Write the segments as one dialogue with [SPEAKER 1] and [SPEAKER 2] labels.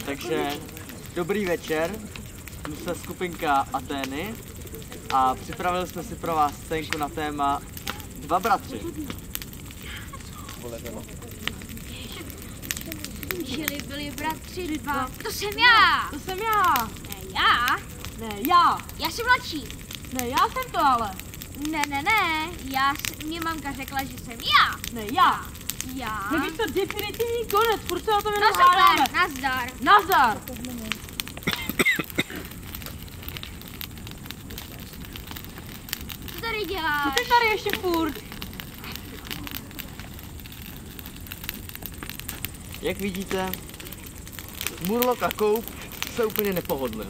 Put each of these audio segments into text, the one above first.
[SPEAKER 1] Takže dobrý večer, my jsme skupinka Atény a připravili jsme si pro vás scénku na téma Dva bratři.
[SPEAKER 2] Žili byli bratři dva. To jsem já!
[SPEAKER 3] To jsem já!
[SPEAKER 2] Ne, já?
[SPEAKER 3] Ne, já!
[SPEAKER 2] Já jsem mladší.
[SPEAKER 3] Ne, já jsem to ale!
[SPEAKER 2] Ne, mě mamka řekla, že jsem já.
[SPEAKER 3] Ne, já!
[SPEAKER 2] Já?
[SPEAKER 3] Nevíš to definitivní konec, furt se na tom
[SPEAKER 2] No
[SPEAKER 3] jenom hádáme.
[SPEAKER 2] super, nazdar.
[SPEAKER 3] Nazdar!
[SPEAKER 2] Co tady
[SPEAKER 3] Co
[SPEAKER 2] děláš?
[SPEAKER 3] ty tady ještě furt?
[SPEAKER 1] Jak vidíte, Murloc a Koup se úplně nepohodli.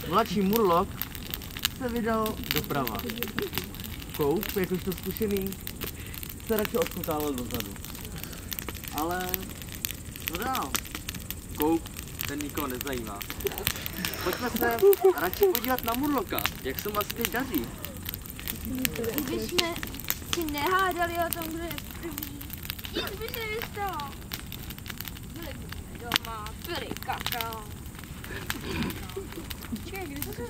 [SPEAKER 1] Mladší Murloc se vydal doprava. Koup, jakožto zkušený, se radši odskutálel dozadu. Ale co dál? Koup, ten nikoho nezajímá. Pojďme se radši podívat na Murloca, jak se mu asi teď daří.
[SPEAKER 2] Kdybychom si nehádali o tom, kdo je první, nic by se nestalo. Byli bychom doma, pili kakao. Čekaj, kde to je?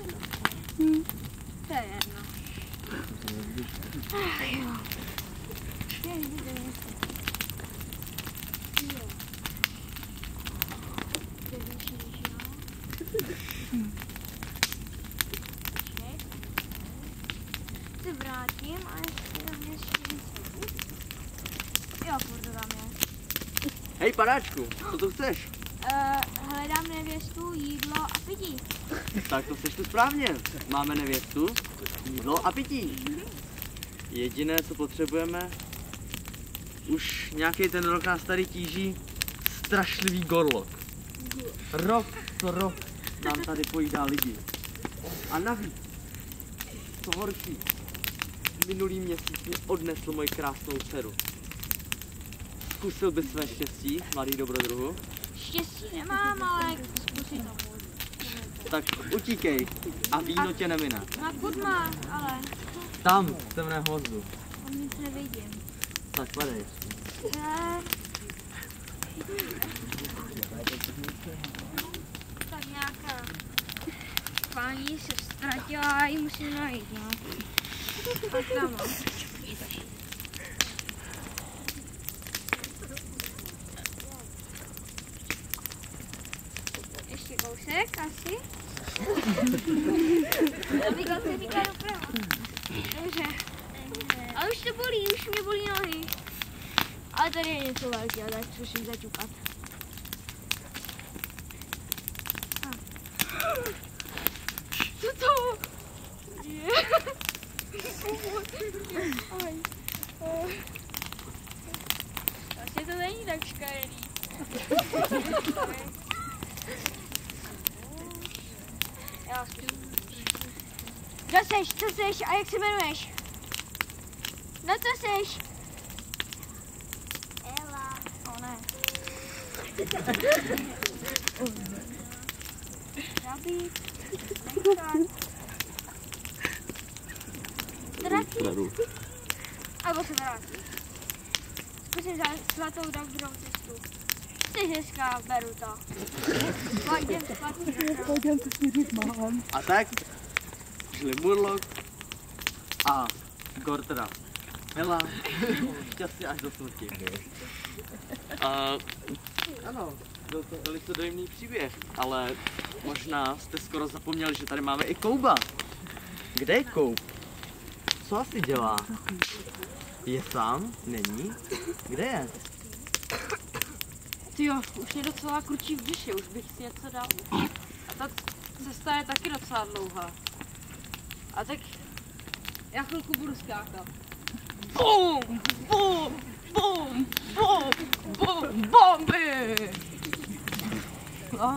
[SPEAKER 2] To je jedno. Ach jo. Se vrátím a ještě tam je 40. Jo, furt to tam je.
[SPEAKER 1] Hej panáčku, co tu chceš?
[SPEAKER 2] Hledám nevěstu, jídlo a pití.
[SPEAKER 1] Tak to chceš tu správně. Máme nevěstu, jídlo a pití. Jediné, co potřebujeme, už nějaký ten rok nás tady tíží strašlivý gorlok. Rok co rok nám tady pojídá lidi. A navíc, co horší, minulý měsíc mi odnesl moji krásnou dceru. Zkusil by své štěstí, mladý dobrodruhu?
[SPEAKER 2] Štěstí nemám, ale zkusit to můžu.
[SPEAKER 1] Tak utíkej a víno tě nemine.
[SPEAKER 2] No kud má, ale
[SPEAKER 1] Tam, v temném hozdu.
[SPEAKER 2] nic nevidím.
[SPEAKER 1] Tak padej.
[SPEAKER 2] Tak nějaká paní se ztratila a ji musím najít, no. A tam. Ještě kousek asi. Aby se říká doprava. Dobře. Ale už to bolí, už mě bolí nohy. Ale tady je něco velkého, tak zkusím zaťukat. Co to? Je. Asi to není tak škaredý. Já zkusím. Co seš a jak se jmenuješ? No co seš? Ela. O ne. Rabík. Draky. Abo se vrátí. Zkusím za zlatou dobrou cestu. Jsi hezká, beru to. Pojďem zpátky.
[SPEAKER 1] A tak šli Murloc a Gortra. Hela, šťastně až do smrti. Ano, byl to velice dojemný příběh, ale možná jste skoro zapomněli, že tady máme i Kouba. Kde je Koub? Co asi dělá? Je sám? Není? Kde je?
[SPEAKER 3] Tyjo, už mě docela kručí v břiše, už bych si něco dal. A ta cesta je taky docela dlouhá. A tak já chvilku budu skákat. Bum! Bum! Bum! Bum! Bum! Bomby! No.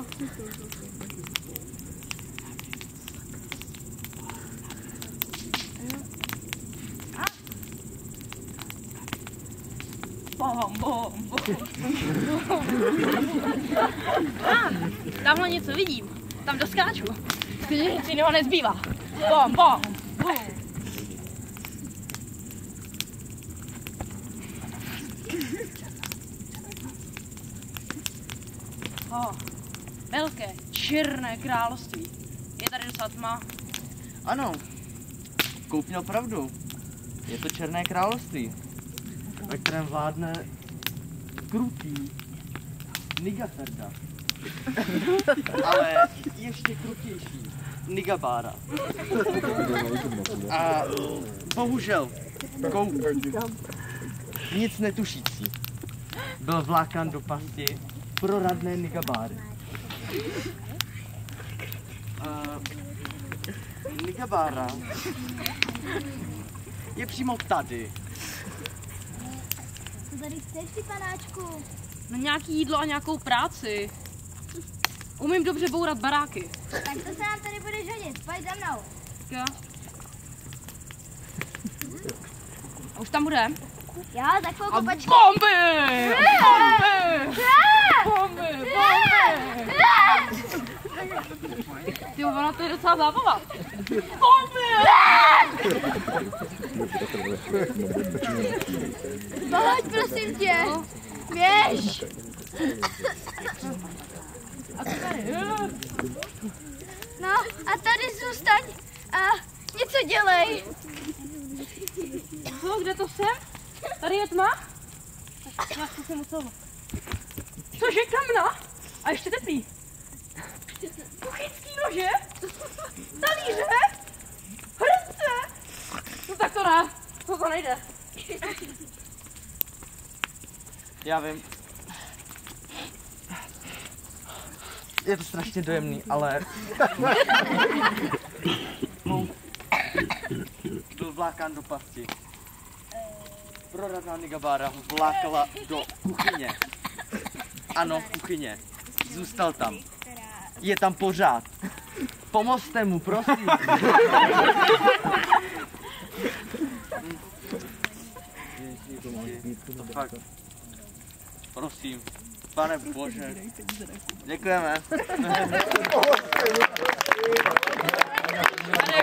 [SPEAKER 3] Bom, bom, bom. Tamhle něco vidím. Tam doskáču. Nic jiného nezbývá. Bom, bom, bom. Velké, černé království. Je tady docela tma.
[SPEAKER 1] Ano, Koup měl pravdu. Je to Černé království, ve kterém vládne krutý Nigaferda. Ale ještě krutější Nigabára. A bohužel Koup, nic netušící, byl vlákán do pasti proradné Nigabáry. Nigabára je přímo tady.
[SPEAKER 2] Co tady chceš, ty panáčku?
[SPEAKER 3] No nějaký jídlo a nějakou práci. Umím dobře bourat baráky.
[SPEAKER 2] Tak to se nám tady budeš hodit, pojď za mnou.
[SPEAKER 3] Jo. A už tam budem?
[SPEAKER 2] Jo, tak chvilku počkej.
[SPEAKER 3] Bomby! Bomby! Bomby! Ty ona to je docela zábava. Bomby!
[SPEAKER 2] Pojď, prosím tě. Běž.
[SPEAKER 3] A co tady?
[SPEAKER 2] No a tady zůstaň a něco dělej.
[SPEAKER 3] Co, kde to jsem? Tady je tma? Já jsem musel. Cože, kamna? A ještě teplý. Kuchyňský nože? Talíře? Hrnce? No tak to ne. To nejde.
[SPEAKER 1] Já vím. Je to strašně dojemný, ale... Byl vlákán do pasti. Proradná Nigabára ho vlákala do kuchyně. Ano, kuchyně. Zůstal tam. Je tam pořád. Pomozte mu, prosím. To fakt. Prosím. Pane Bože. Děkujeme.
[SPEAKER 3] Tady je